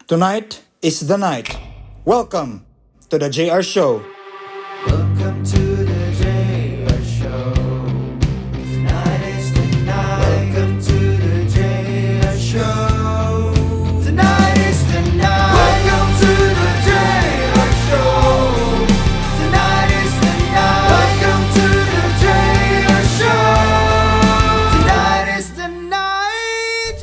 Tonight is the night. Welcome to the JR Show. Welcome to the JR Show. Tonight is the night. Welcome to the JR Show. Tonight is the night. Welcome to the JR Show. Tonight is the night. Welcome to the JR Show. Tonight is the night.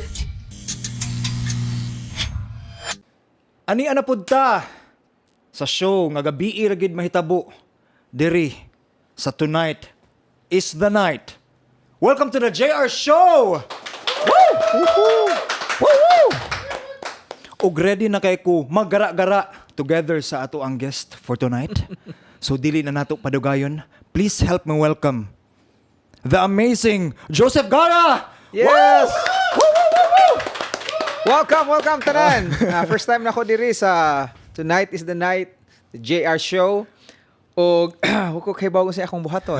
Ani ana pud ta sa show nga gabi ra gid mahitabo diri sa Tonight is the Night. Welcome to the JR Show. Woo! Woohoo! Woo! Og ready na kay ko maggara-gara together sa ato ang guest for tonight. So dili na nato padugayon. Please help me welcome the amazing Joseph Gara. Yes! Woo! Woo! Woo! Woo! Welcome, tanan! First time na ako diri sa Tonight is the Night, the JR Show. O, huwag ko kay bago sa akong buhaton.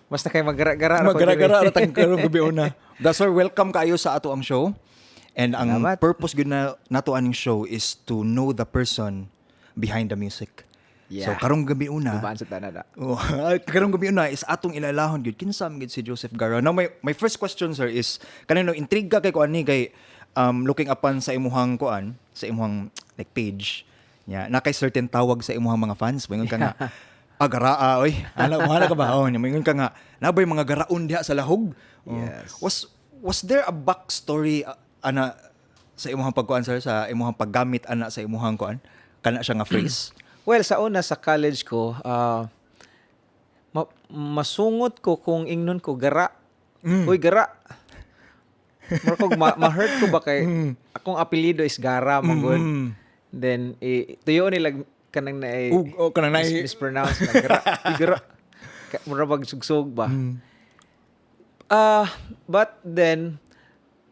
Basta kay maggara-gara na ko Magara-gara diri. ra tang karong gabi una. That's why welcome kaayo sa ato ang show. And ang Salamat. purpose gud na nato aning show is to know the person behind the music. So Yeah. karong gabi una. Dubaan sa tanan na. Oh, karong gabi una is atong ilalahon gud kinsa man gud si Joseph Gara. Now my first question sir is kanino intriga kay ko ani kay looking upon sa imuhang kuan, sa imuhang like page. Yeah, na kay certain tawag sa imuhang mga fans. Moingon ka nga garaa oy. Ana mo ka ba? Oh, moingon ka nga nabay mga garaon diha sa lahog. Oh. Yes. Was there a backstory ana sa imuhang pagkuan sir sa imuhang paggamit ana sa imuhang kuan? Kana siya nga phrase. Well, sa una sa college ko, masungot ko kung ingnon ko gara. Uy, gara. Marko ma-hurt ko ba kay akong apelyido is Gara Magun. Then tuyo nila kanang na Kanang na mispronounce na gara. Gara. Mura bag sugsog ba. But then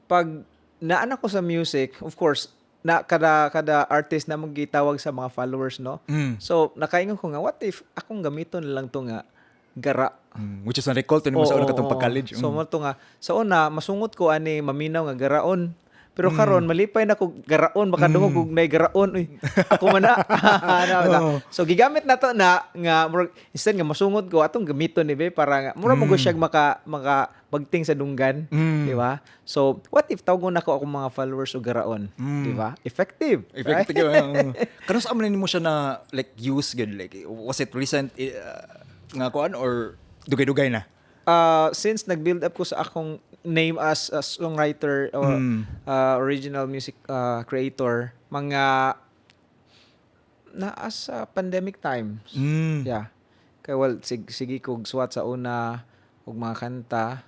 pag naan ako sa music, of course, na kada artist na magitawag sa mga followers, no? So nakaingon ko nga, what if akong gamiton na lang to nga gara. Which is na-recall to mo sa una katong Oo. pag-college. So mo to nga sa una masungot ko ani maminaw nga garaon. Pero karon malipay na ko garaon baka dungog kog nay garaon uy. Ako man na. So gigamit na to na nga instead nga masungot ko atong gamiton ni be para nga mura mo ko siya maka bagting sa dunggan, di ba? So what if tawgon nako akong mga followers o garaon, di ba? Effective. Effective. Right? Karon sa amon mo siya na like use good like was it recent nga kuan or dugay-dugay na? Since nag-build up ko sa akong name as a songwriter or original music creator, mga naa sa pandemic times. Yeah. Kaya sige kog suwat sa una og mga kanta,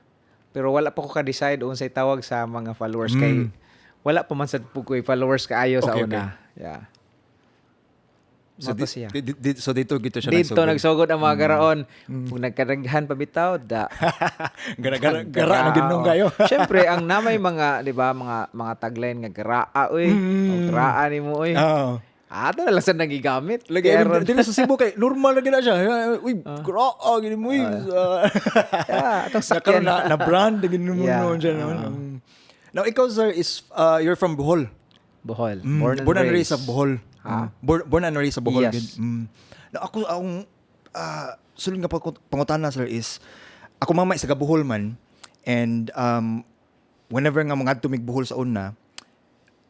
pero wala pa ko ka-decide unsay tawag sa mga followers kay wala pa man sad po ko followers kaayo sa Okay, una. Yeah. So, Mato siya. so dito gito siya Dito nagsugod ang mga garaon. Kung nagkaraghan pa bitaw, gara na ginong kayo. Siyempre, ang namay mga, di ba, mga tagline nga garaa, uy. O garaa ni mo, uy. Oo. Ato na lang sa nagigamit. Lagi Kaya ron- dito sa Cebu kay normal na gina siya. Uy, gra gini mo. Yeah, atong Nakaroon sakyan. na brand gini mo Yeah. noon diyan. Now ikaw sir is you're from Bohol. Bohol. Born and raised sa Bohol. Born and raised sa Bohol. Yes. Na ako ang sulod nga pangutana sir is ako mamay sa Bohol man and whenever nga mga tumig Bohol sa una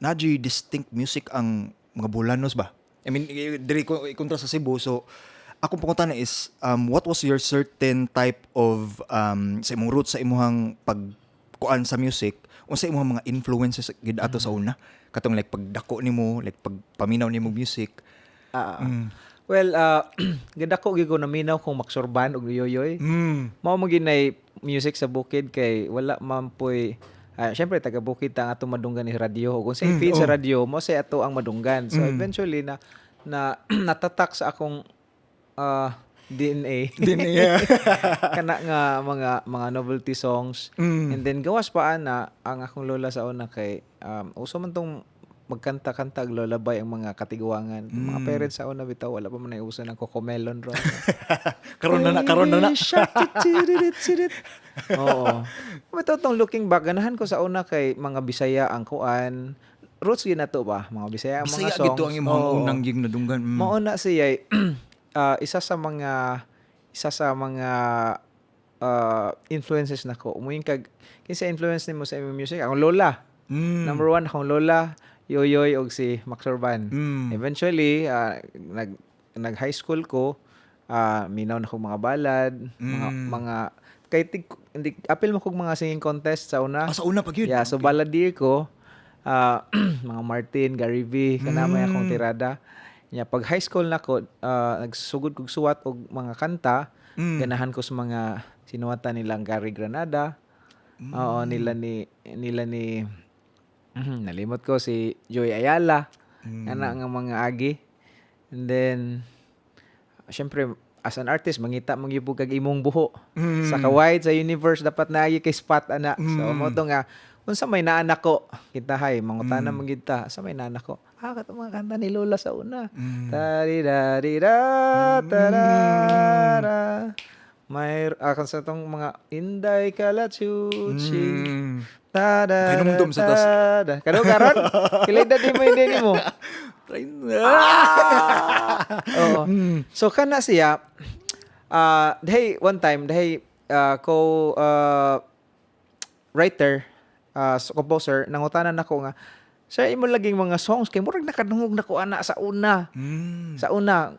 nadji distinct music ang mga Bolanos ba? I mean diri ko kontra sa Cebu so akong pangutana is what was your certain type of sa imong roots sa imong pagkuan sa music unsa imong mga influences gid ato sa una katong like pagdako nimo like pagpaminaw nimo music. Well, gadako gyud ko naminaw kung maksurban og yoyoy. Mao mo ginay music sa bukid kay wala man poy syempre taga bukid ta ang ato madunggan ni radyo ug unsay feed sa radyo mo say ato ang madunggan. So eventually na natatak sa akong DNA. Kana nga mga novelty songs. And then gawas pa ana ang akong lola sa una kay uso man tong magkanta-kanta ag lullaby ang mga katiguangan. Mga parents sa una bitaw wala pa man uso ng Cocomelon ron. karon na na. Oo. Bitaw tong looking back ganahan ko sa una kay mga Bisaya ang kuan roots yun na to ba? Mga Bisaya ang mga Bisaya songs. gito ang imong Oo. unang gig nadunggan. Mauna siya isa sa mga influences nako. Umuing kag kinsa influence nimo sa imong music? Akong lola. Number one akong lola, Yoyoy og si Max Urban. Eventually nag high school ko, minaw na kog mga ballad, mga kay hindi apil mo kog mga singing contest sa una. Sa una pag yun. Yeah, so balladeer ko, mga Martin, Gary V, kanamay akong tirada. Yeah, pag high school na ko, nagsugod kog suwat og mga kanta, ganahan ko sa mga sinuwatan nilang Gary Granada. Oo, nila ni nalimot ko si Joy Ayala. Ana nga mga agi. And then syempre as an artist mangita mangyupog kag imong buho. Sa kawide sa universe dapat naagi kay spot ana. So mo to nga unsa may naanak ko kintahay mangutana man gid ta sa may naanak ko kato mga kanta ni Lola sa una tari dari da tarara may sa tong mga Inday Kalachuchi tada Kainumdum sa tas. kado karon kilay di mo hindi mo. Oo. So kana siya dahi one time dahi ko writer composer nangutanan nako nga sir imo laging mga songs kay murag nakadungog nako ana sa una. Sa una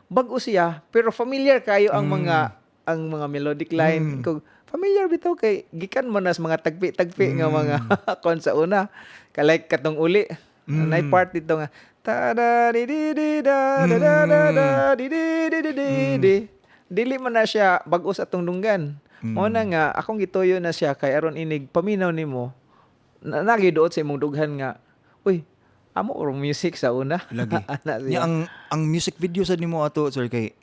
bag-o siya pero familiar kayo ang mga melodic line ko familiar bitaw kay gikan mo nas mga tagpi nga mga kon sa una kalike katong uli nay part dito nga ta da di di di da da da da da di di di di di dili man na siya bag-o sa atong dunggan. Mo na nga akong gituyo na siya kay aron inig paminaw nimo nagiduot sa imong dughan nga uy amo or music sa una Lagi. Nya ang music video sa nimo ato sir kay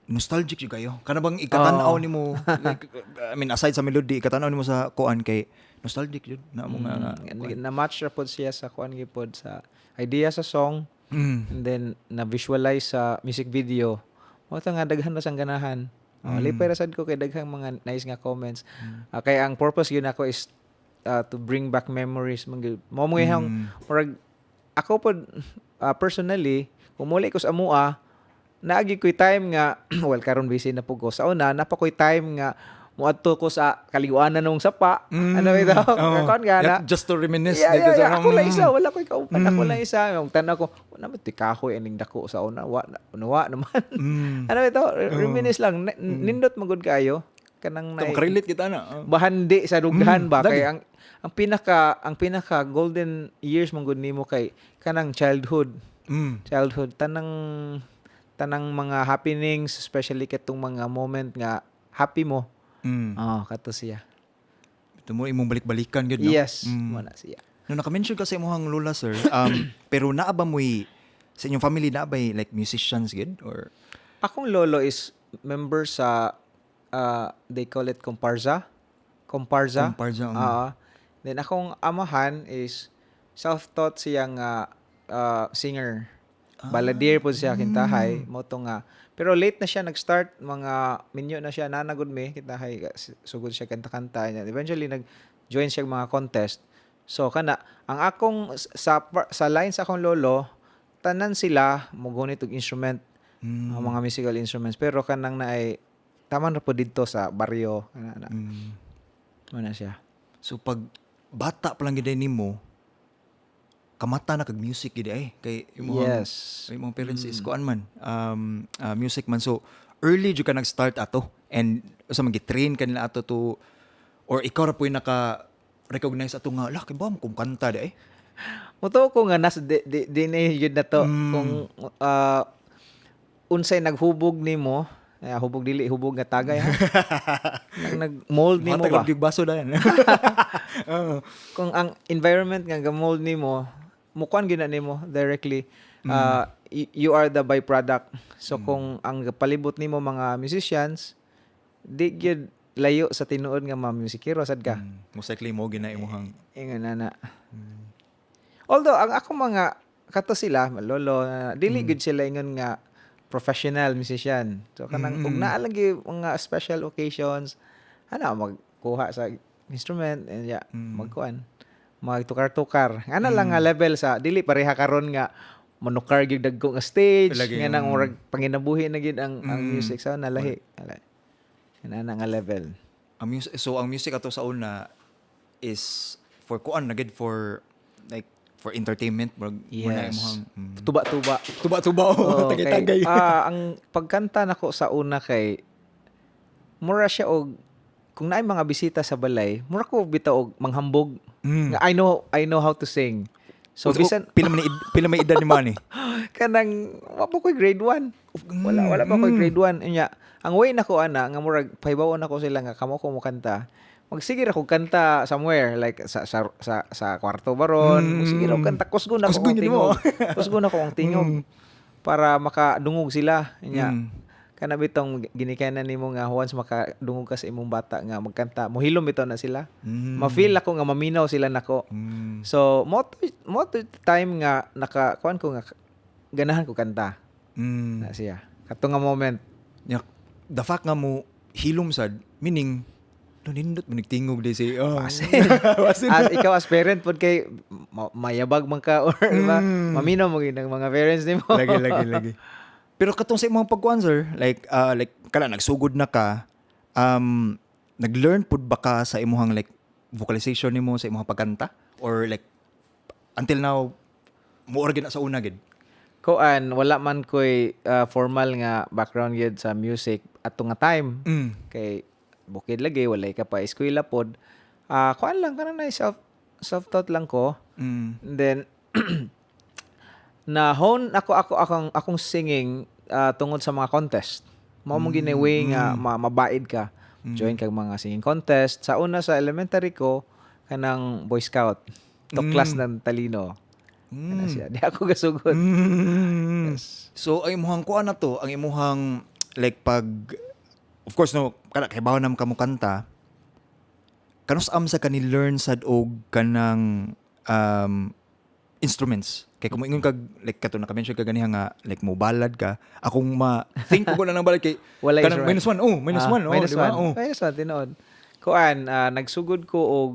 nostalgic jud kayo. Kana bang ikatanaw nimo like, I mean aside sa melody ikatanaw nimo sa kuan kay nostalgic jud na mo nga na match ra pod siya sa kuan gipod sa idea sa song and then na visualize sa music video. Mo ta nga daghan na sang ganahan. Lipay ra sad ko kay daghang mga nice nga comments. Kay ang purpose gyud nako is to bring back memories mo mo yung murag ako pod personally kung muli ko sa amua naagi ko'y time nga well karon busy na po ko sa una napakoy time nga muadto ko sa kaliguanan nung sapa ano ito kon gana just to reminisce dito sa ako lang isa wala ko'y kaupan ako lang isa yung tanaw ko na mo tikahoy aning dako sa una wa naman ano ito reminisce lang nindot magud kayo kanang relate kita na bahandi sa dughan ba kay ang pinaka golden years man gud nimo kay kanang childhood tanang mga happenings especially katong mga moment nga happy mo kato siya ito mo imong balik-balikan gud no yes mo na siya no naka-mention ka sa imong lola sir pero naa ba mo sa inyong family na ba like musicians gud or akong lolo is member sa they call it comparsa. Then akong amahan is self-taught siyang singer. Balladeer po siya kintahay mo to nga. Pero late na siya nag-start mga minyo na siya nanagod me kintahay sugod siya kanta-kanta niya. Eventually nag-join siya mga contest. So kana ang akong sa lines akong lolo tanan sila mogunit og instrument mga musical instruments pero kanang naay taman ra po didto sa baryo ana. Ano siya. So pag bata pa lang gid nimo kamata na kag music gid kay imong parents is kuan man music man so early jud ka nag-start ato and sa magi-train kanila ato to or ikaw ra po'y naka recognize ato nga laki ba mo kung kanta Muto ko nga nas di yun na to kung unsay naghubog nimo hubog dili hubog nga tagay ha nag-mold nimo ba baso dayan kung ang environment nga ga-mold nimo mukuan gina nimo directly you are the byproduct so kung ang palibot nimo mga musicians di gyud layo sa tinuod nga mga musikero sad ka most likely mo gina imong ingon na although ang ako mga kato sila lolo dili gyud sila ingon nga professional musician. So kanang ug naa lang mga special occasions magkuha sa instrument and magkuan. magtukar-tukar. Ana lang nga level sa dili pareha karon nga manukar gyud dagko nga stage Lagi, nga nang murag panginabuhi na gyud ang music sa nalahi. Ana nga level. Ang music ato sa una is for kuan na gid for like for entertainment murag muna Yes. imong Tuba-tuba. tuba-tuba Oo, tagay-tagay. ang pagkanta nako sa una kay mura siya og kung naay mga bisita sa balay, mura ko bitaw og manghambog. Nga I know how to sing. So bisan pila may edad ni Manny. kanang wa pa ko'y grade 1. Wala pa ko'y grade 1. Unya, ang way nako ana nga murag pahibawon nako sila nga kamo ko mo kanta. Magsigir ako kanta somewhere like sa kwarto baron. Magsigir ako kanta kusgon ako Kusgon ang yun mo. tingog. Kusgon ako ang tingog para makadungog sila. Unya, kana bitong ginikanan nimo nga once makadungog ka sa imong bata nga magkanta mohilom bitaw na sila ma-feel ako nga maminaw sila nako so mo to time nga nakakuan ko nga ganahan ko kanta na siya kato nga moment Nya, the fact nga mo hilom sad meaning nindot mo nagtingog di si as ikaw as parent pod kay mayabag man ka or diba maminaw mo gyud ang mga parents nimo lagi. Pero katong sa imong pagkuan sir, like kana nagsugod na ka, nag-learn pud ba ka sa imong like vocalization nimo sa imong pagkanta or like until now mo organ na sa una gid? Koan wala man ko'y formal nga background gyud sa music ato nga time kay bukid lagi walay ka pa eskwela pod kuan lang kanang na self taught lang ko and then na hone akong singing tungod sa mga contest mao mo ginaway nga mabaid ka join kag mga singing contest sa una sa elementary ko kanang Boy Scout tuklas ng talino ana siya di ako gasugod yes. So ang imong kuan na to, ang imong like pag of course no kana kay bawo nam kamo kanta. Kanus am sa kani learn sad og kanang instruments. Kay kung ingon kag like kato naka-mention ka ganiha nga like mo ballad ka, akong think ko na nang ballad kay Wala kanang instrument. minus one minus di ba? one. Minus one, tinuod. Kuan, nagsugod ko og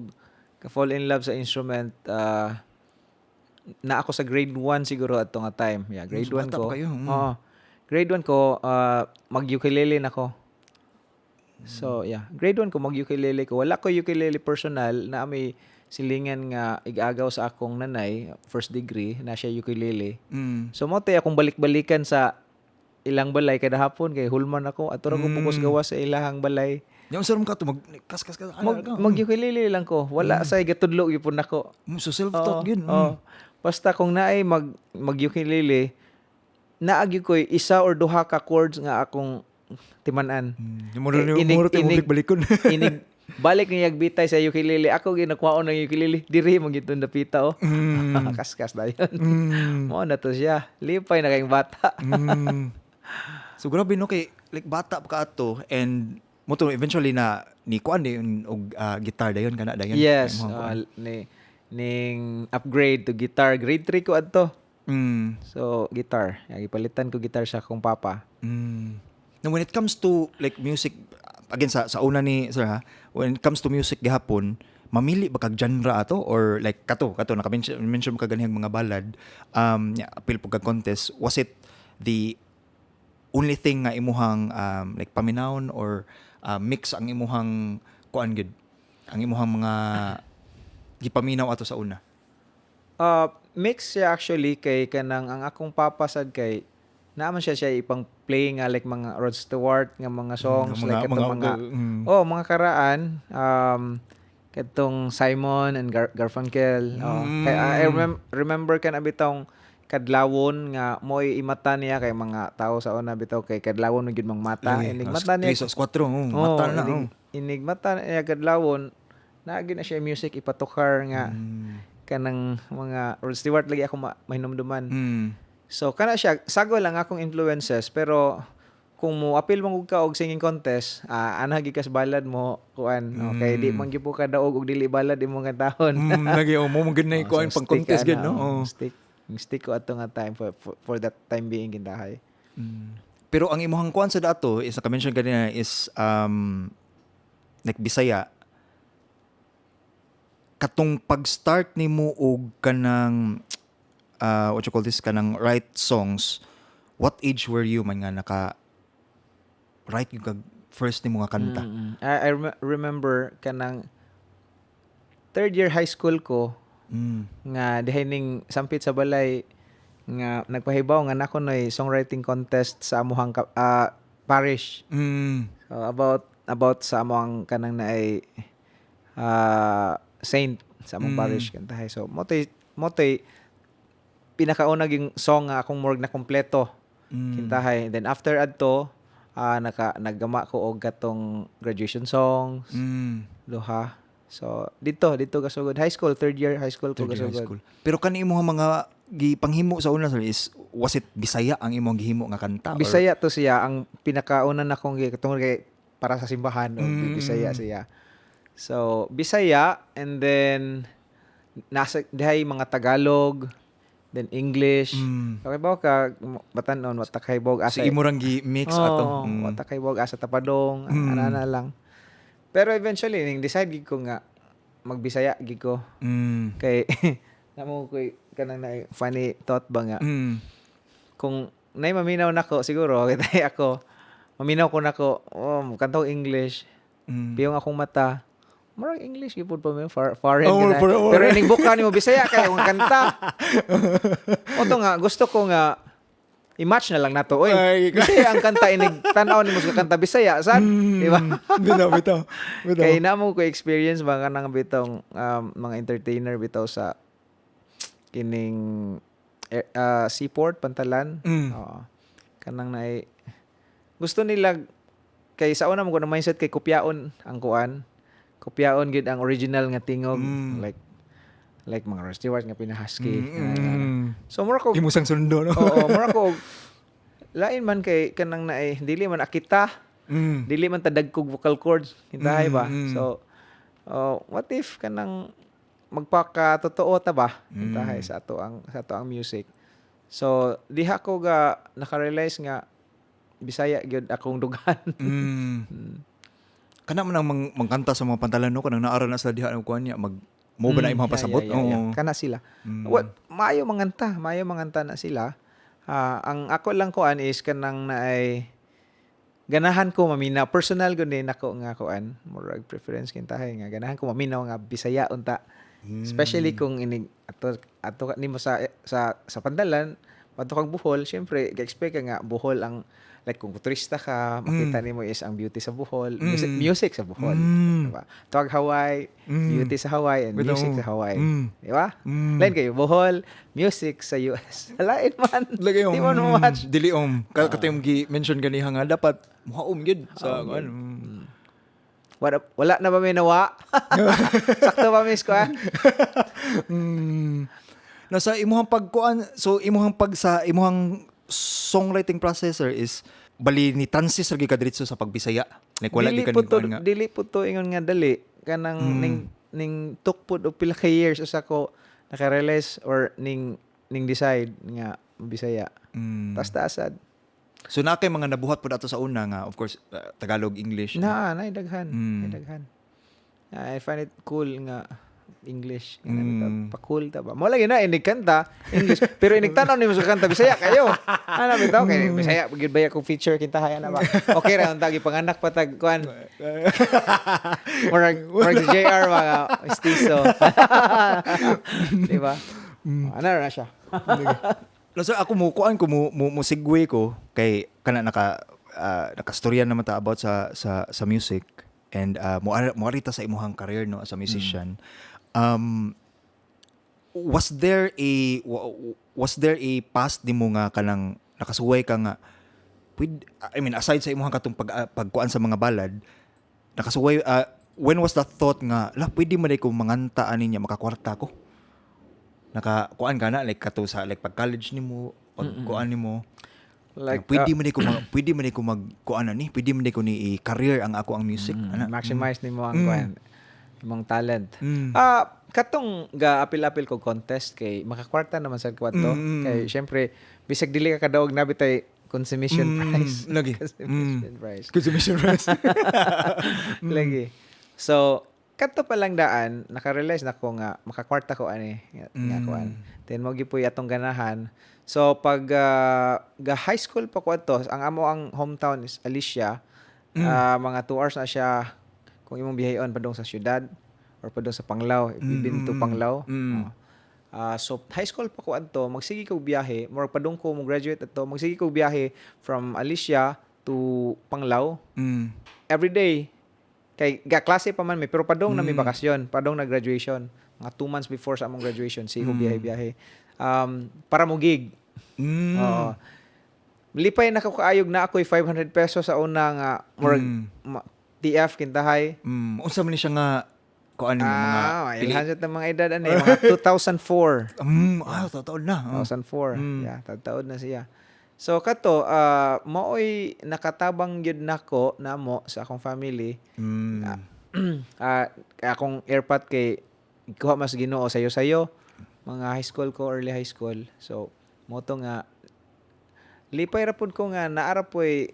fall in love sa instrument na ako sa grade 1 siguro at nga time. Yeah, grade 1 bata ko. pa kayo, Oo. Grade 1 ko mag-ukulele na ko. So, yeah. Grade 1 ko mag-ukulele ko. Wala ko ukulele personal na may silingan nga igagaw sa akong nanay, first degree, na siya ukulele. So, mo tayo akong balik-balikan sa ilang balay kada hapon kay hulman ako at ko pukos gawa sa ilahang balay. Yung sarum ka to kas Mag-ukulele lang ko. Wala say gatudlo gyud nako. so self-taught gid. Basta kung naay mag-ukulele, naagi ko isa or duha ka chords nga akong timan-an. Mo balik-balikon. Inig balik niya bitay sa ukulele. Ako ginakwaon ng ukulele. Diri mo gitong napita oh. Kaskas dayon. Mo na to siya. Lipay na kayong bata. So grabe no kay like bata pa ka ato and mo to eventually na ni kuan din og guitar dayon kana dayon. Yes, ning upgrade to guitar. Grade 3 ko adto. So, guitar. Ipalitan ko guitar sa akong papa. Now when it comes to like music again sa una ni sir ha, when it comes to music gihapon, mamili ba kag genre ato or like kato naka-mention mo ka ganihang mga ballad appeal po kag contest, was it the only thing nga imuhang like paminawon or mix ang imuhang kuan gid ang imuhang mga gipaminaw ato sa una? Mix siya actually kay kanang ang akong papa sad kay naaman siya ipang play nga like mga Rod Stewart nga mga songs like katong mga karaan katong Simon and Garfunkel. Kay I remember kan abitong kadlawon nga moy imata niya kay mga tao sa una bitaw kay kadlawon gyud mang mata inig mata niya 3 4 mata na inig mata niya kadlawon naagi na siya music ipatukar nga kanang mga Rod Stewart lagi ako mahinumduman. So kana siya sago lang akong influences pero kung mo appeal man ka og singing contest anha gikas balad mo kuan okay di man gyud ka daog og dili balad imong kantahon. Lagi mo gid na kuan pang contest gid no. Stick ko ato nga time for that time being gindahay. Pero ang imong kuan sa dato is naka-mention kanina is like Bisaya. katong pag-start nimo og kanang what you call this, kanang write songs, what age were you man nga naka write yung first nimo nga kanta? I remember kanang third year high school ko nga dihay ning sampit sa balay nga nagpahibaw nga nako noy songwriting contest sa amuhang parish. So about sa amuhang kanang naay saint sa among parish kantahay. So motoy pinakauna yung song nga akong morg na kompleto kintahay. Then after adto naggama ko og katong graduation songs duha. So dito kasugod high school, third year high school ko kasugod. Pero kani imong mga gipanghimo sa una sir is was it Bisaya ang imong gihimo nga kanta? Bisaya to siya ang pinakauna na kong tungod kay para sa simbahan Bisaya siya. So Bisaya, and then nasa dihay mga Tagalog, then English. Okay ba ka batanon watakaybog asa So imong gi-mix ato. watakaybog asa tapadong ana lang. Pero eventually ning decide gid ko nga magbisaya gid ko. Kay namo ko kanang na funny thought ba nga. Kung nay maminaw nako siguro kitay ako maminaw ko nako kantaw English. Piyong akong mata. Murag English gipud pa mi foreign pero ining buka nimo Bisaya kay ang kanta. Oto nga gusto ko nga i-match na lang nato. Oy, Bisaya ang kanta inig tan-aw nimo sa kanta Bisaya sad, di ba? Bitaw. Kay namo ko experience ba kanang bitong mga entertainer bitaw sa kining Seaport Pantalan. Oo. Kanang naay gusto nila kay sa una mo ko na mindset kay kopyaon ang kuan. Kopyaon gid ang original nga tingog like mga Rod Stewart nga pinahusky. So mura ko Imusang sundo no. oo, mura ko lain man kay kanang naay dili man akita. Dili man ta dagkog vocal cords hintahay ba. So what if kanang magpakatotoo ta ba hintahay sa ato ang music. So diha ko ga naka-realize nga Bisaya gyud akong dugan. Kana man ang mangkanta sa mga Pantalan no kanang naara na sa diha ang kuan niya mo ba na imong pasabot? Yeah. Kana sila. Maayo manganta na sila. Ang ako lang kuan is kanang naay ganahan ko maminaw personal gud din ako nga kuan murag preference kintahay nga ganahan ko maminaw nga Bisaya unta. Especially kung inig ato nimo sa Pantalan padto kang Bohol, syempre ga-expect ka nga Bohol ang like kung turista ka, makita nimo is ang beauty sa Bohol, music sa Bohol, diba? Tuwag Hawaii, beauty sa Hawaii and music sa Hawaii, di ba? Lain kayo Bohol, music sa US. Lain man. Lagay Di mo match. Dili katong gi-mention ganiha nga dapat muhaom gyud sa kuan. Wala na ba may nawa? Sakto ba miss ko? Nasa imuhang pagkuan, so imuhang sa imuhang songwriting processor is bali ni Tansis lagi ka diretso sa pagbisaya. Like wala di ka nga. Dili po to ingon nga dali kanang ning tukpod og pila ka years usa ko naka-realize or ning decide nga Bisaya. Tas-tasad. So na kay mga nabuhat pud ato sa una nga of course Tagalog, English. Nay daghan. I find it cool nga English. Pa-cool ta ba? Mo lagi na inig kanta English pero inig tanaw nimo sa kanta Bisaya kayo. Ano bitaw kay Bisaya gid ba akong feature kintahay na ba? Okay ra unta gipanganak patag kuan. Murag si JR mga mestizo. Di ba? Ano na siya? So ako mo segue ko kay kana nakastorya naman ta about sa music and mo arita sa imong career no as a musician. Was there a past nimo nga kanang nakasuway ka nga aside sa imong katong pagkuan sa mga ballad nakasuway when was the thought nga pwede man ko manganta ani niya makakwarta ko nakakuan ka na like kato sa like pag college nimo pagkuan nimo like pwede man ko magkuan ani pwede man ko ni career ang ako ang music maximize nimo ang kuan imong talent. Katong ga-apil-apil ko contest kay makakwarta naman sa kwarto. Kay syempre bisag dili ka kadaog nabitay consumption price. Lagi. Consumption price. Lagi. So kadto pa lang daan naka-realize na ko nga makakwarta ko ani nga kuan. Then mo gipuy atong ganahan. So pag ga high school pa ko ato, ang hometown is Alicia. Mga 2 hours na siya kung imong biyayon padung sa syudad or padung sa Panglao, ibin to Panglao. So high school pa ko adto, magsige kog biyahe, more padung ko mo graduate ato, magsige kog biyahe from Alicia to Panglao. Every day kay ga klase pa man may pero padong na may bakasyon, padong na graduation. Mga 2 months before sa among graduation, sige ko biyahe-biyahe. Para mo gig. Oo. Lipay na ko kaayog na ako'y 500 pesos sa una nga TF kintahay. Unsa man ni siya nga kuan mga ilhan sa mga edad ani, mga 2004. taon na. 2004. Yeah, taon na siya. So kato maoy nakatabang gyud nako namo sa akong family. Akong airpot kay kuha mas Ginoo sayo mga high school ko, early high school. So moto nga lipay ra pud ko nga naara poy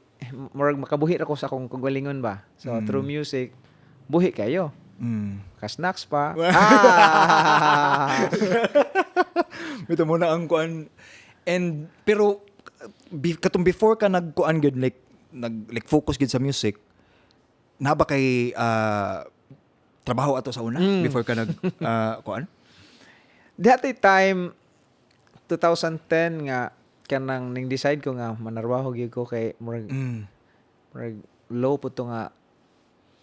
murag makabuhi ra ko sa akong kagalingon ba. So through music buhi kayo. Ka-snacks pa. Bito mo na ang kuan. And pero katong before ka nagkuan gud like focus gud sa music, na ba kay trabaho ato sa una before ka nag kuan? That time 2010 nga kanang ning decide ko nga manarbaho gyud ko kay murag low pud to nga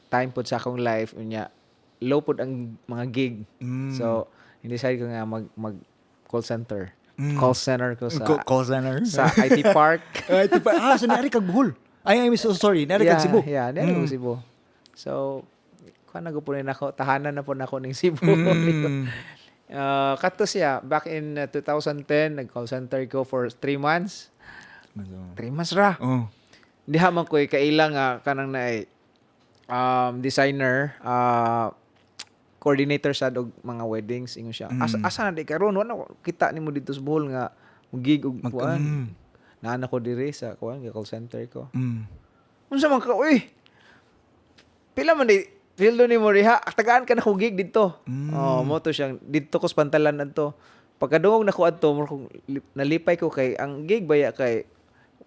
time pud sa akong life unya low pud ang mga gig. So decide ko nga mag call center. Call center ko sa call center sa IT Park. So nari kag Bohol. I'm so sorry. Nari kag Cebu. Yeah, nari kag Cebu. So kuan na po rin ako, tahanan na po na ako ng Cebu. Kato siya, back in 2010, nag-call center ko for 3 months. 3 months ra. Diha man ko'y kailang kanang na designer, coordinator sa og mga weddings ingon siya. Asa na di karon wala kita nimo dito sa Bohol nga gig og kuan. Naan ako diri sa kuan call center ko. Unsa man ka uy? Pila man di fildo nimo diha? Tagaan ka na ko gig dito. Mo to siyang dito ko sa Pantalan adto. Pagkadungog na ko adto mo kung nalipay ko kay ang gig baya kay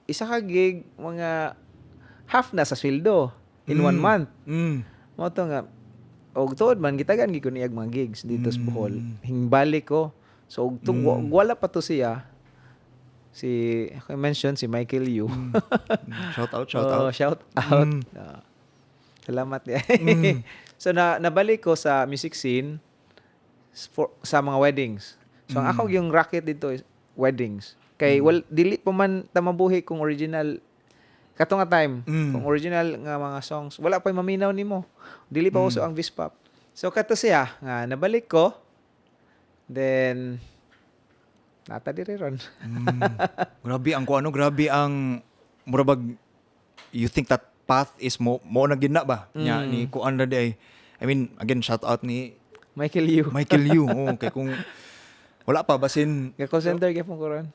isa ka gig mga half na sa sweldo in 1 month. Mo to nga og tuod man gitagan gid ko niya mga gigs dito sa Bohol. Hingbalik ko. So og wala pa to siya. Si ako mention si Michael Yu. Shout out. Shout out. Salamat niya. So nabalik ko sa music scene sa mga weddings. So ang ako yung racket dito is weddings. Kay dili pa man tamabuhi kung original kato nga time kung original nga mga songs wala pa maminaw nimo. Dili pa uso ang Vispop. So kato siya nga nabalik ko. Then nata diri ron. Grabe ang kuano, grabe ang murabag you think that path is mo na gina ba nya ni kuan na day. I mean again shout out ni Michael Yu. Okay kung wala pa basin Call center gyapon ko ron.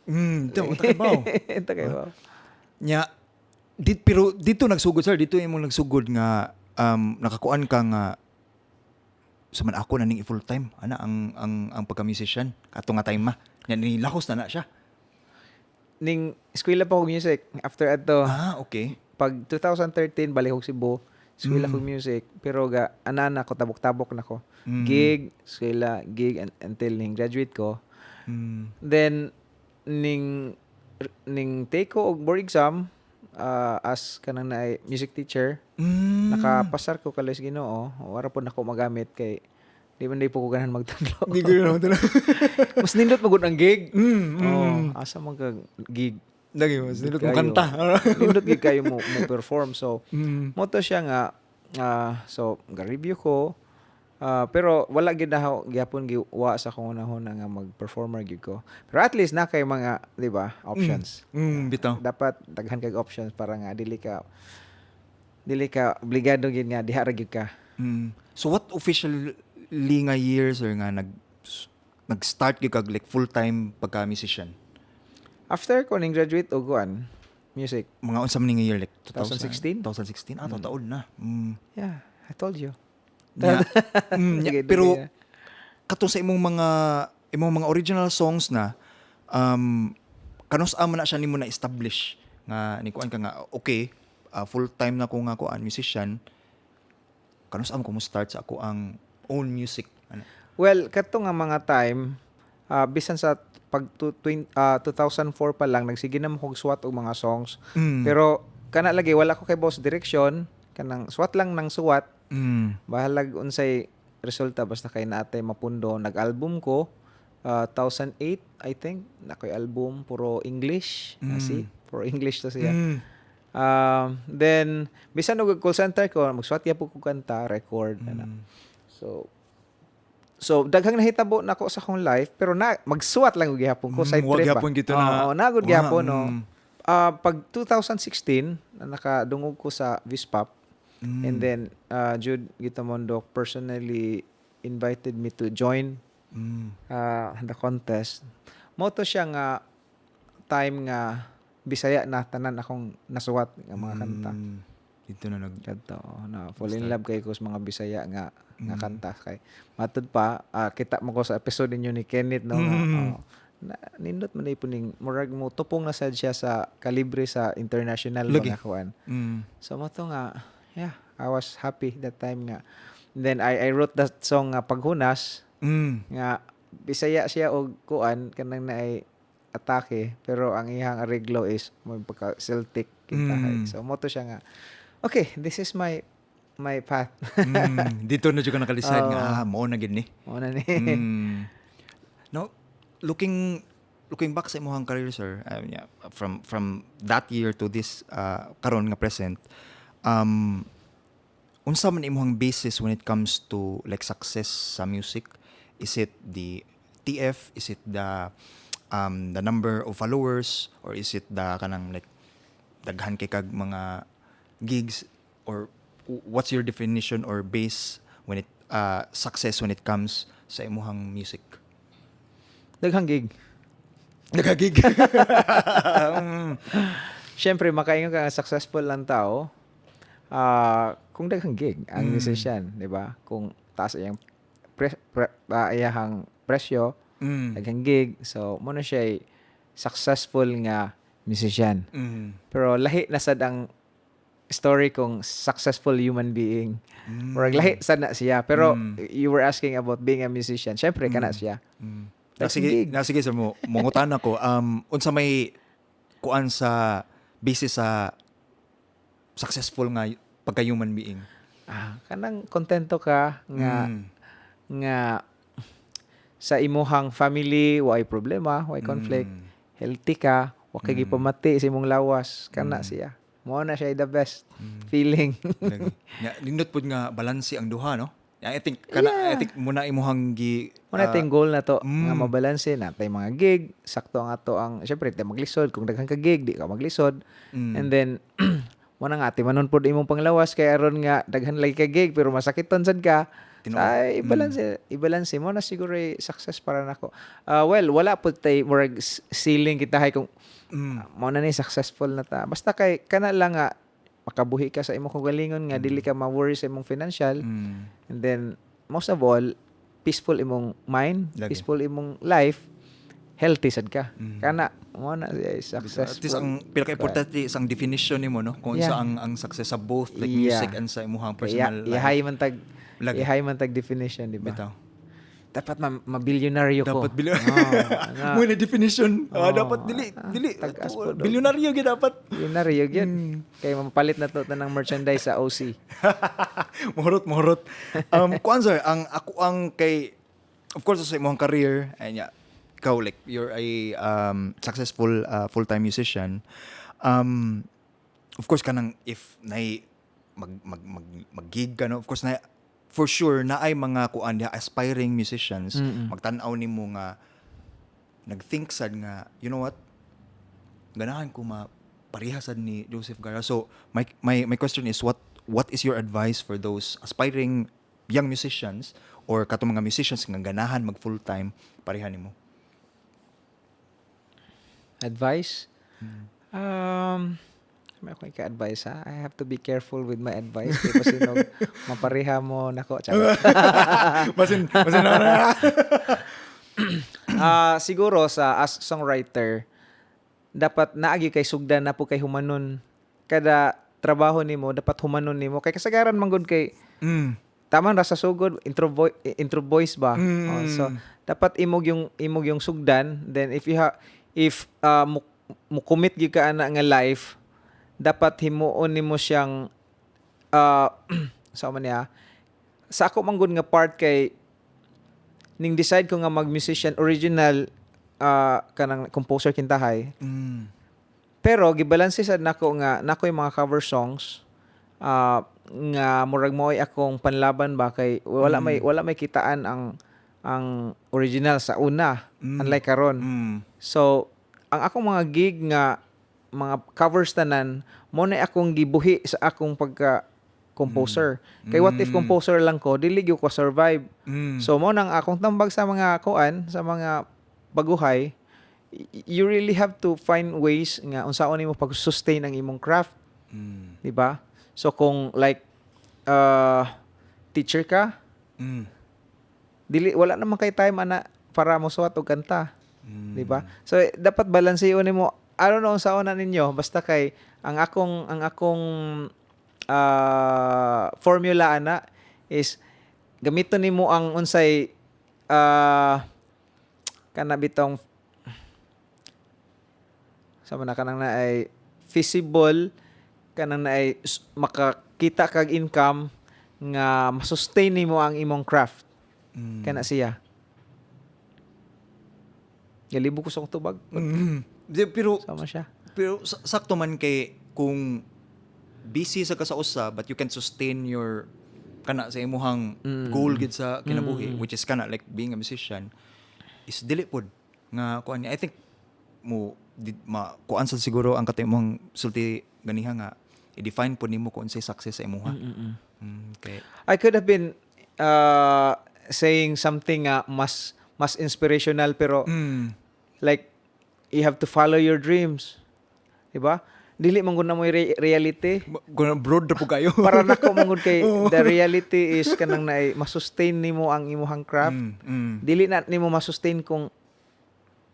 Takibaw. Takibaw. Nya pero dito nagsugod sir, dito imong nagsugod nga nakakuan ka nga sa man ako na ning full time ana ang pagka-musician kato nga time nya ni lahos na siya. Ning eskwela pa ko music after ato. Okay. Pag 2013 balik ko Cebu, eskwela ko music pero ga anana ko tabok-tabok na ko. Gig, eskwela, gig until ning graduate ko. Then ning take ko og board exam as kanang na music teacher. Nakapasar ko kalis Ginoo. Wala po nako magamit kay di man day po ko ganahan magtudlo. Di ko na magtudlo. Mas nindot magud ang gig. Asa man ka gig. Lagi mas nindot mo kanta. Nindot gig kayo mo perform. So mo to siya nga so ga-review ko. Pero wala gid na gyapon giwa sa akong unahon nga mag-performer gid ko. Pero at least na kay mga, 'di ba, options. Bitaw. Dapat daghan kay options para nga dili ka obligado gid nga diha ra gid ka. So what officially nga years or nga nag-start gid kag like full-time pagka-musician? After ko ning graduate og kuan, music. Mga unsa man nga year like 2016? 2016. Taon na. Yeah, I told you. Nya, Sige, pero dugay na. kato sa imong mga original songs na kanus man na siya nimo na establish nga ni kuan ka nga okay, full time na ko nga kuan musician. Kanus mo start sa ako ang own music. Ano? Well, kato nga mga time, bisan sa 2004 pa lang, nagsige na mo kong swat og mga songs. Pero, kana lagi, wala ko kay boss direction, kanang swat lang ng swat, bahalag unsay resulta, basta kay naatay mapundo. Nag-album ko, 2008, I think, na ko'y album, puro English, puro English to siya. Then, bisan og call center ko, magswat ya po ko kanta, record. So daghang nahitabo nako sa akong life, pero magsuwat lang og gihapon ko side Wag trip. gyapon gito na. Oo, nagod gihapon no. Pag 2016 nakadungog ko sa Vispap, and then Jude Gitamondo personally invited me to join the contest. Moto siya nga time nga Bisaya na tanan akong nasuwat nga mga kanta. Dito na Kadto na fall in love kay ko sa mga Bisaya nga kanta kay matud pa kita mo ko sa episode ninyo ni Kenneth no. Nindot man ipuning murag mo tupong na sad siya sa kalibre sa international mga kuan. So mo to nga I was happy that time nga. And then I wrote that song nga Paghunas nga Bisaya siya og kuan kanang naay atake pero ang iyang arreglo is may pagka Celtic kita. So mo to siya nga okay, this is my path. Dito na jud ka nakalisad nga mao na gid ni. Mao na ni. No, looking back sa imong career sir, from that year to this karon nga present, unsa man imong basis when it comes to like success sa music? Is it the TF? Is it the number of followers, or is it the kanang like daghan kay kag mga gigs, or what's your definition or base when it success when it comes sa imong music? Daghang gig. Nagagig. Siyempre makaingon ka nga successful lang tao. Kung daghang gig ang musician, di ba? Kung taas iyang iyang presyo, daghang gig, so mo na siya successful nga musician. Pero lahi na sad ang story kung successful human being. Murag lahi sad na siya. Pero you were asking about being a musician. Syempre kana siya. Sige sir mo. Mungutan ako. Unsa may kuan sa basis sa successful nga pagka human being? Kanang kontento ka nga sa imuhang family, way problema, way conflict, healthy ka, wa kay gipamati sa imong lawas, kana siya. Mo na siya the best feeling. Nindot pud nga balanse ang duha no. I think muna imuhang muna tayong goal na to nga mabalanse na tay mga gig, sakto ang ato ang syempre tay maglisod kung daghang ka gig di ka maglisod. And then mo na nga ti manon pud imong panglawas kay aron nga daghan lagi ka gig pero masakiton sad ka. Ay, ibalanse mo na siguro success para nako. Well, wala po tay murag ceiling kita hay kung mo na ni successful na ta. Basta kay kana lang nga makabuhi ka sa imong kagalingon nga dili ka ma-worry sa imong financial. And then most of all, peaceful imong mind, peaceful imong life, healthy sad ka. Kana mo na successful. At least ang pinaka-importante isang definition nimo no kung sa ang success sa both like music and sa imong personal life. Ihay man tag definition, di ba? Dapat ma-bilyonaryo ko. Dapat muna definition. Dapat dili. Bilyonaryo gyud dapat. Bilyonaryo gyud. Kay mapalit na to ng merchandise sa OC. Mahurot. Kuan sir, ang kay of course sa imong career, anya ikaw like you're a successful full-time musician. Of course kanang if nay mag-gig ka no, of course na for sure na ay mga kuan aspiring musicians magtan-aw nimo nga nag-think sad nga you know what ganahan ko parehasad ni Joseph Garra. So my question is what is your advice for those aspiring young musicians or katong mga musicians nga ganahan mag full time pareha nimo? Advice? may ako ka-advise ha. I have to be careful with my advice. Kaya kasi mapareha mo nako. Basin na. Siguro as songwriter, dapat naagi kay sugdan na po kay humanon. Kada trabaho nimo dapat humanon nimo. Kay kasagaran manggod kay taman ra sa sugod intro voice ba. So dapat imog yung sugdan, then if mo commit gyud ka ana nga life, dapat himuon nimo siyang sa man niya. Sa ako manggod nga part kay ning decide ko nga mag-musician original kanang composer kintahay. Pero gibalanse sad nako nga nakoy mga cover songs nga murag moy akong panlaban ba kay wala may kitaan ang original sa una unlike karon. So ang akong mga gig nga mga covers tanan mo na akong gibuhi sa akong pagka composer. Kay what if composer lang ko, dili gyud ko survive. So mo nang akong tambag sa mga kuan, sa mga baguhay, you really have to find ways nga unsaon nimo pag-sustain ang imong craft. Di ba? So kung like teacher ka, dili wala naman kay time ana para mo suwat og kanta. Di ba? So dapat balanseon nimo. I don't know unsaon na ninyo, basta kay ang akong formula ana is gamiton nimo ang unsay kana bitong sama na kanang na ay feasible, kanang na ay makakita kag income nga masustain nimo ang imong craft. Kana siya. Galibo ko sa akong tubag. Pero Sama siya. sakto man kay kung busy sa kasausa but you can sustain your kana sa imuhang goal gid sa kinabuhi, which is kana like being a musician, is dili pod nga kuan. I think mo kuan sad siguro ang katong imong sulti ganiha nga i-define pod nimo kung unsay success sa imuha. Okay. I could have been saying something mas inspirational pero like you have to follow your dreams. Diba? Dili man gud na mo reality. Kung broad na po kayo. Para nako mangud kay the reality is kanang na masustain nimo ang imong craft. Dili na nimo masustain kung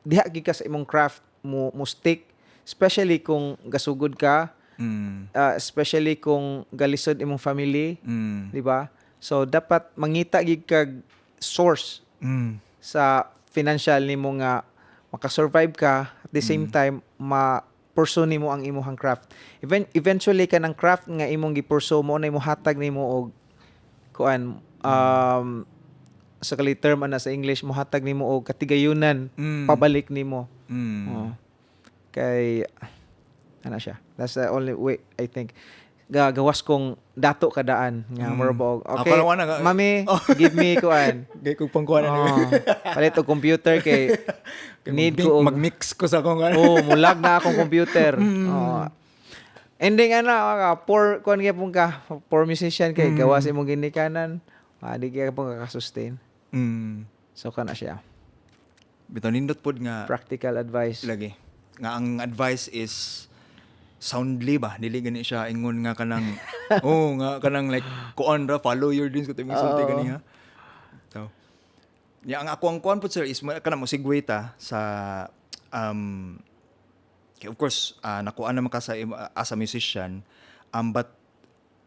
diha gid ka sa imong craft mo stick, especially kung gasugod ka, especially kung galisod imong family, di ba? So dapat mangita gid kag source sa financial nimo nga makasurvive ka, at the same time ma-pursue nimo ang imong craft. Eventually kanang craft nga imong gi-pursue mo na imo hatag nimo og kuan sa kali term ana sa English mo hatag nimo og katigayunan pabalik nimo. Kay ana siya. That's the only way I think. Gawas kong dato kadaan nga morbo. Okay. Mami, give me kuan. Gay kog pangkuan Palit og computer kay need ko mag-mix ko sa akong mulag na akong computer. Ending ana poor kuan gyapon ka, poor musician kay gawas imong ginikanan. Di kay pong ka-sustain. So kana siya. Bitaw nindot pod nga Practical advice. lagi. Nga ang advice is soundly ba, dili gani siya ingon nga kanang nga kanang like kuan ra follow your dreams kutoy mo sulti gani ha. So ang ako ang kuan po sir is kanang mo segue ta sa of course nakuha naman ka sa as a musician but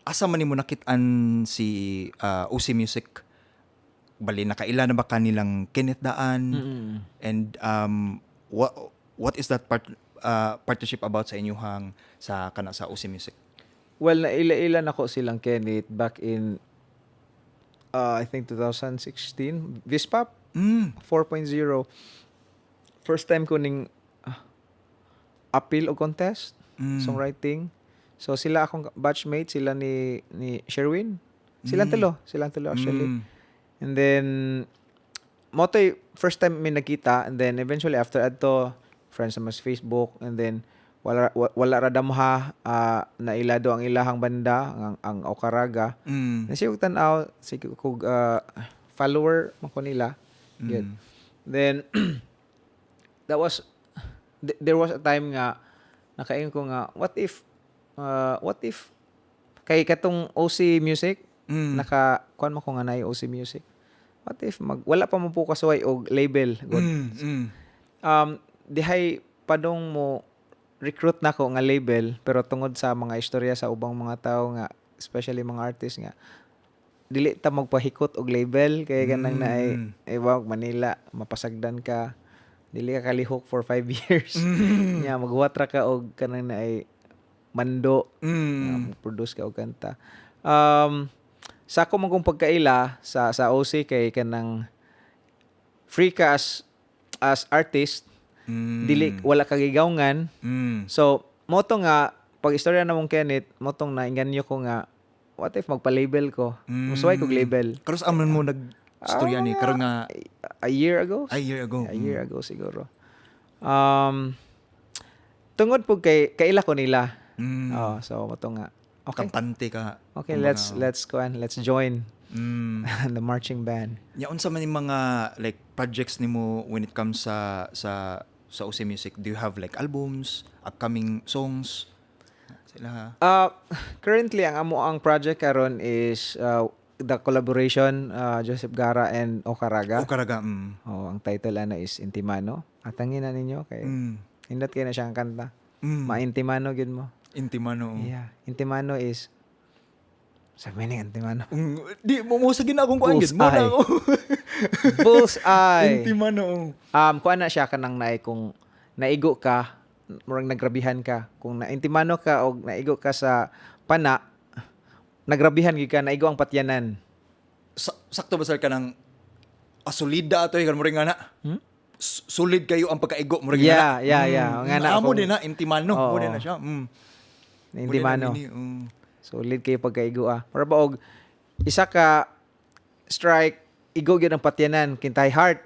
asa man nimo nakit-an si UC Music, bali nakaila na ba kanilang Kenneth Daan and what is that partnership about sa inyong sa kana sa UC Music? Well, naila-ila nako silang Kenneth back in I think 2016 Vispap 4.0. First time ko ning appeal o contest songwriting. So sila akong batchmate, sila ni Sherwin. Silang talo actually. And then motoy first time may nakita, and then eventually after adto friends sa mas Facebook, and then wala ra damha na ilado ang ilahang banda ang Okaraga. Nasi ko tan-aw kog follower man ko nila. Good. Then there was a time nga nakaingon ko nga what if what if kay katong OC Music naka kuan mo ko nga naay OC Music. What if wala pa mo po kasuway og label god. Dihay padong mo recruit nako nga label pero tungod sa mga istorya sa ubang mga tao nga especially mga artist nga dili ta magpahikot og label kay ganang naay wag Manila mapasagdan ka dili ka kalihok for 5 years nya magwatra ka og kanang naay mando produce ka og kanta sa ako mong pagkaila sa OC kay kanang free ka as artist dili wala ka gigawngan so moto nga pag istorya na mong Kenneth motong na inganyo ko nga what if magpa-label ko musuway kog label Karos amon mo nag-storya ni karon nga a year ago a year ago siguro tungod po kaila ko nila so moto nga okay kampante ka. okay let's join the marching band. Ya unsa man yung mga like projects nimo when it comes sa OC Music? Do you have like albums, upcoming songs? Sila. Currently ang project karon is the collaboration Joseph Gara and Okaraga. Okaraga. Ang title ana is Intimano. Atangin na ninyo kay indot kay na siyang kanta. Ma-intimano gyud mo. Intimano. Yeah, Intimano is sabi ni Intimano. Di mo sa ginakong kuan gid mo Bullseye. na. Bullseye. Intimano. Kuan na siya kanang naay kung naigo ka, murang nagrabihan ka. Kung naintimano ka o naigo ka sa pana, nagrabihan gid ka, naigo ang patyanan. Sakto ba sir ka ng asolida ato kan mo ring ana? Solid kayo ang pagkaigo mo ring ana. Yeah. Nga na Amo din na intimano, mo din na siya. Intimano. Solid kayo pagkaigo Para ba og isa ka strike, igo gyud ang patyanan, kintay heart.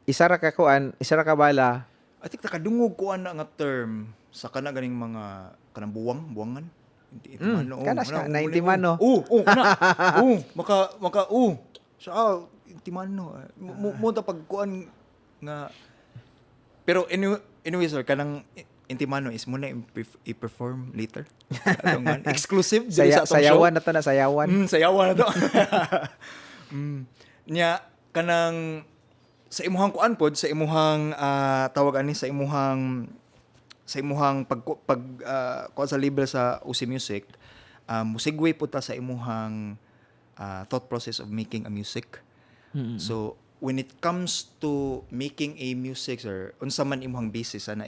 Isa ra ka kuan, isa ra ka bala. I think nakadungog ko ana nga term sa kana ganing mga kanang buwangan. Intimano. Kana siya, na intimano. Maka siya intimano. Mo ta pagkuan nga pero anyway sir kanang intimano is muna i-perform later. Exclusive dili sa atong show. Sayawan na to na sayawan. Sayawan na to. Nya kanang sa imuhang kuan pod sa imuhang tawag ani sa imuhang pag kuan sa label sa OC Music musegue po ta sa imuhang thought process of making a music. So when it comes to making a music sir unsa man imuhang basis ana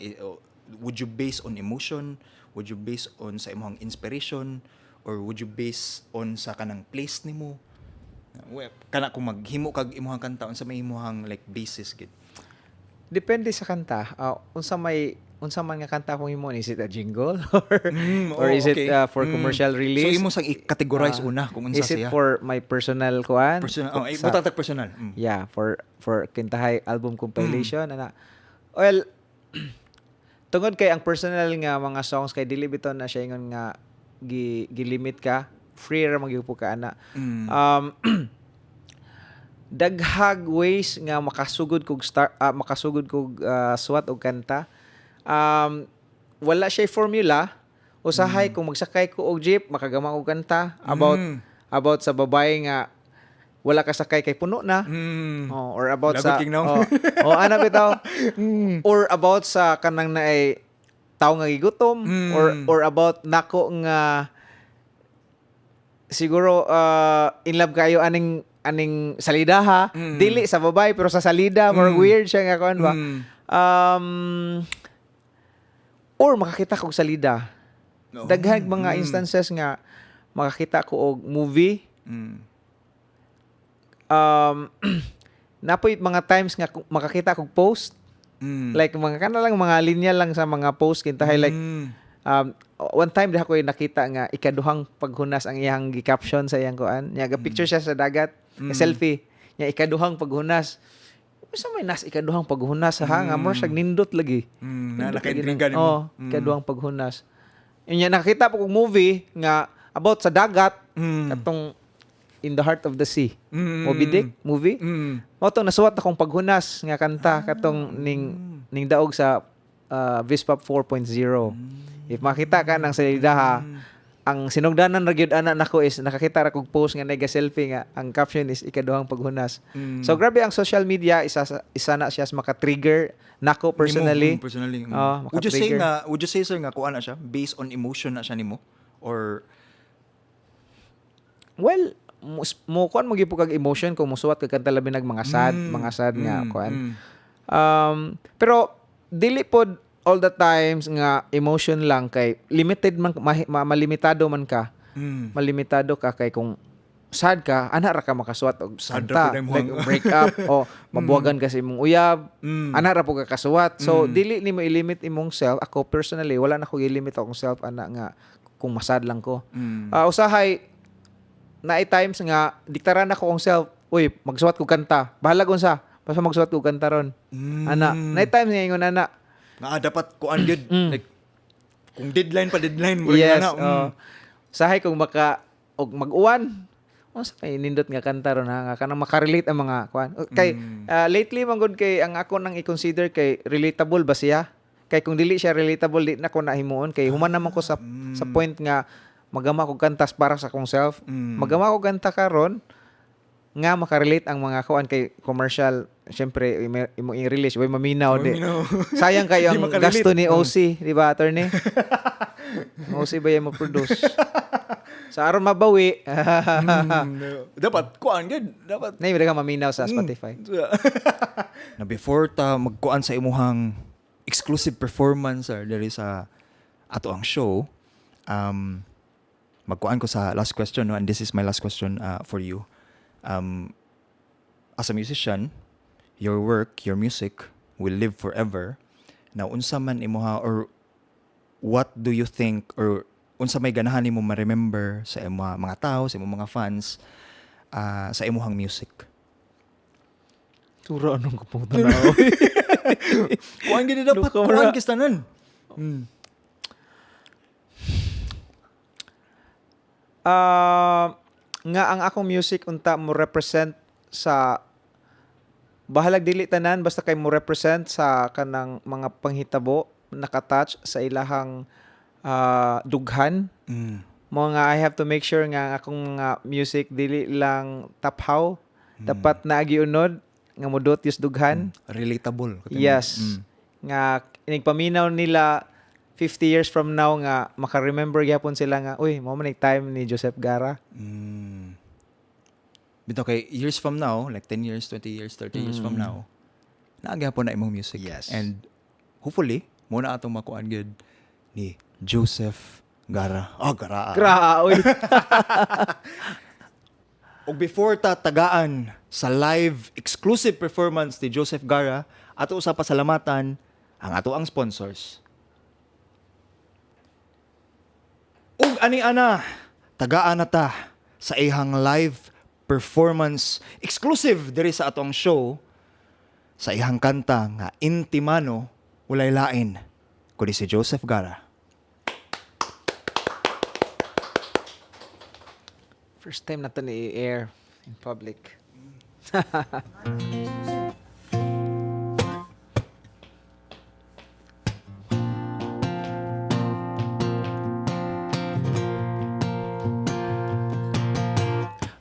would you base on emotion, would you base on sa imuhang inspiration, or would you base on sa kanang place nimo? Kana kung maghimo kag imuhang kanta unsa may imuhang like basis gid? Depende sa kanta. Unsa man nga kanta kung himo is it a jingle or is it for commercial release? So imo sang i-categorize una kung unsa is siya. it for my personal kuan? Butang personal. Yeah, for kintahay album compilation ana. Well, tungod kay ang personal nga mga songs kay dili biton na siya ingon nga gilimit ka, free ra magyupo ka ana. Daghag ways nga makasugod kog suwat og kanta. Wala siya formula. Usahay kung magsakay ko og jeep makagama og kanta about sa babae nga wala ka sakay kay puno na. Or about sa ana bitaw. Or about sa kanang naay tao nga gigutom or about nako nga siguro in love kayo aning salida dili sa babae pero sa salida more weird siya nga kuan ba. Or makakita ko og salida. Daghang mga instances nga makakita ko og movie. Napoy mga times nga makakita kog post like mga kana lang mga linya lang sa mga post kintahay like one time diha ko nakita nga ikaduhang paghunas ang iyang gi-caption sa iyang kuan nya ga picture siya sa dagat selfie nya ikaduhang paghunas usa may nas ikaduhang paghunas nga more siya nindot lagi naka-intriga nimo ikaduhang paghunas nya nakita po kog movie nga about sa dagat katong In the Heart of the Sea. Moby Dick movie. Mo tong nasuwat akong paghunas nga kanta katong ning daog sa Vespa 4.0. If makita ka ng salidaha, ang sinugdanan ra gyud ana nako is nakakita ra kog post nga nega selfie nga ang caption is ikaduhang paghunas. So grabe ang social media isa na siya maka-trigger nako personally. Personally. Would Would you say sir nga kuan na siya based on emotion na siya nimo or Well, mo kuan mo gyud kag emotion kung musuwat ka kanta labi nag mga sad nga kuan. Pero dili pod all the times nga emotion lang kay limited man malimitado man ka. Malimitado ka kay kung sad ka ana ra ka makasuwat og Sad kanta ra po like mo. break up o mabuwagan ka sa imong uyab ana ra po ka kasuwat. So dili nimo i-limit imong self. Ako personally wala na ko i-limit akong self ana nga kung masad lang ko. Usahay na times nga diktaran ako akong self, uy magsuwat ko kanta. Bahala kun sa basta magsuwat ko kanta ron. Ana, na times nga ingon ana. nga dapat kuan gyud like kung deadline mo Yes. na. Sahay kung mag-uwan. Unsa kay nindot nga kanta ron nga kanang makarelate ang mga kuan. Kay lately man gud kay ang ako nang i-consider kay relatable ba siya? Kay kung dili siya relatable di na ko nahimuon kay human naman ko sa point nga magama ko kantas para sa akong self. Magama ko kanta karon nga makarelate ang mga kuan kay commercial. Syempre imo i-release way maminaw di. Sayang kayo Di ang makarelate. gasto ni OC, di ba attorney? OC ba yung mag-produce? Sa aron mabawi. Dapat kuan gyud dapat Nay ka maminaw sa Spotify. na before ta magkuan sa imuhang exclusive performance or diri sa ato ang show magkuan ko sa last question no, and this is my last question for you. As a musician, your work, your music will live forever. Now, unsa man imuha or what do you think or unsa may ganahan nimo ma-remember sa imong mga tao, sa imong mga fans sa imuhang music? Tura anong kapong tanaw. Kuan gid dapat Luka, kuan wala. kistanan. Nga ang akong music unta mo represent sa bahalag dili tanan basta kay mo represent sa kanang mga panghitabo nakatouch sa ilahang dughan. Mo nga I have to make sure nga ang akong mga music dili lang taphaw dapat naagiunod nga modot yus dughan. Relatable. Yes. Nga inigpaminaw nila 50 years from now nga maka-remember gyapon sila nga uy mo man time ni Joseph Gara. Bito kay years from now, like 10 years, 20 years, 30 years from now, naagapon na imong music. Yes. And hopefully, muna atong makuan gyud ni Joseph Gara. Gara. Uy. O before ta tagaan sa live exclusive performance ni Joseph Gara, ato usa pasalamatan ang ato ang sponsors. Ug ani ana, tagaan na ta sa ihang live performance exclusive diri sa atong show sa ihang kanta nga Intimano walay lain kundi si Joseph Gara. First time na to ni-air in public.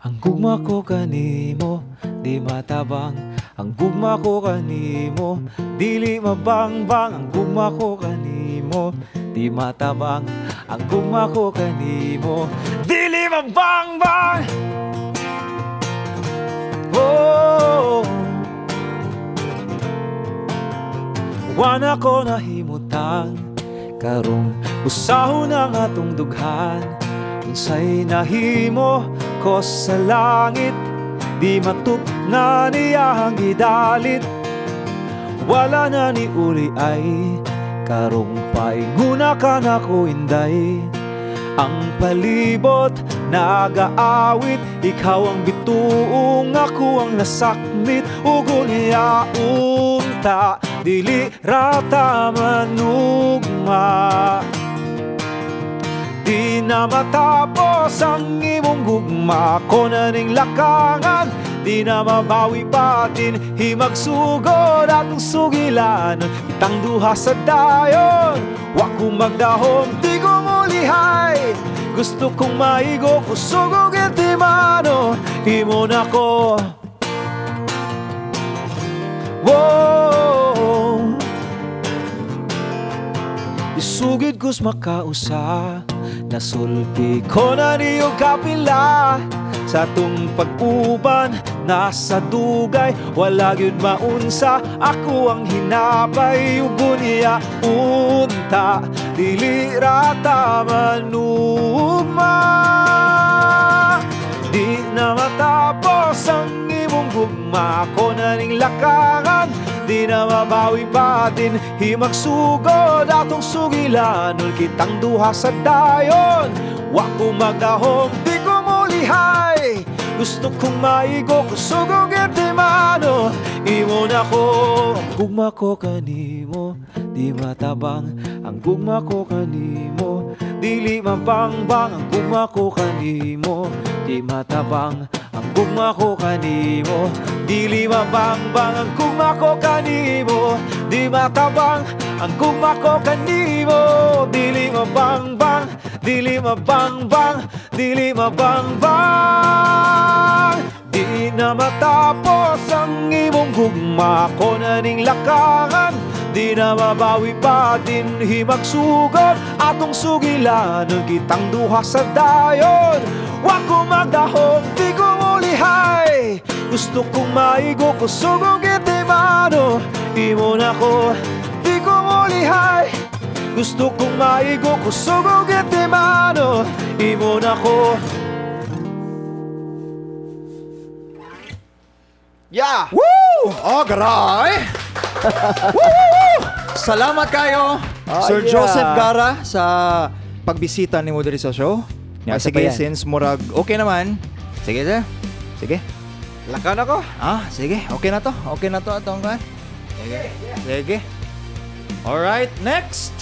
Ang gugma ko kanimo, di matabang. Ang gugma ko kanimo, dili mabangbang. Ang gugma ko kanimo, di matabang. Ang gugma ko kanimo, dili mabangbang. Oh, wana ko nahimutang karong usahon ang atong dughan. Unsay nahimo ko sa langit, di matup na niyang gidalit. Wala na ni uli ay karong painguna ka na ko inday. Ang palibot nagaawit, ikaw ang bituong, ako ang nasakmit. Ugol niya unta, dili rata manugma. Di na matapos ang imong gugma, ko na ning lakangan, di na mabawi patin. Himagsugod atong sugilan, itang duha sa dayon. Wa ko magdahom, di ko mulihay. Gusto kong maigo, kusugog intimano. Imo na ko. Whoa. Isugid ko's makausa, nasulpi ko na niyong kapila. Sa tung pag-uban, nasa dugay, wala yun maunsa. Ako ang hinapay, ugo niya unta, dili rata manugma. Di na matapos ang imong gugma, ako na ning lakangan. Di na mabawi patin, himagsugod atong sugilan. Kitang duha sa dayon, wa ko magdahom, di ko mulihay. Gusto kong maigo, kusugog intimano. Imo na ko, ang gugma ko kanimo, di matabang. Ang gugma ko kanimo, dili mabangbang. Ang gugma ko kanimo, di matabang. Ang gugma ko kanimo, dili mabangbang. Ang gugma ko kanimo, di matabang. Ang gugma ko kanimo, dili mabangbang. Dili mabangbang, dili mabangbang. Di na matapos ang imong gugma, ko na ning lakangan. Di na mabawi patin, himagsugod atong sugilan. Kitang duha sa dayon, wa ko magdahom, di ko mulihay. Gusto kong maigo, kusugog intimano. Imo na ko, di ko mulihay. Gusto kong maigo, kusugog intimano. Imo na ko. Yeah! Woo! Oh, garay! Woo! Salamat kayo, Sir yeah. Joseph Gara, sa pagbisita ni mo diri sa show. Yeah, Basta sige, pa yan. since murag okay naman. Sige, sir. Sige. Lakan ako. Sige. Okay na to. Okay na to atong kan. Sige. Sige. Alright, next.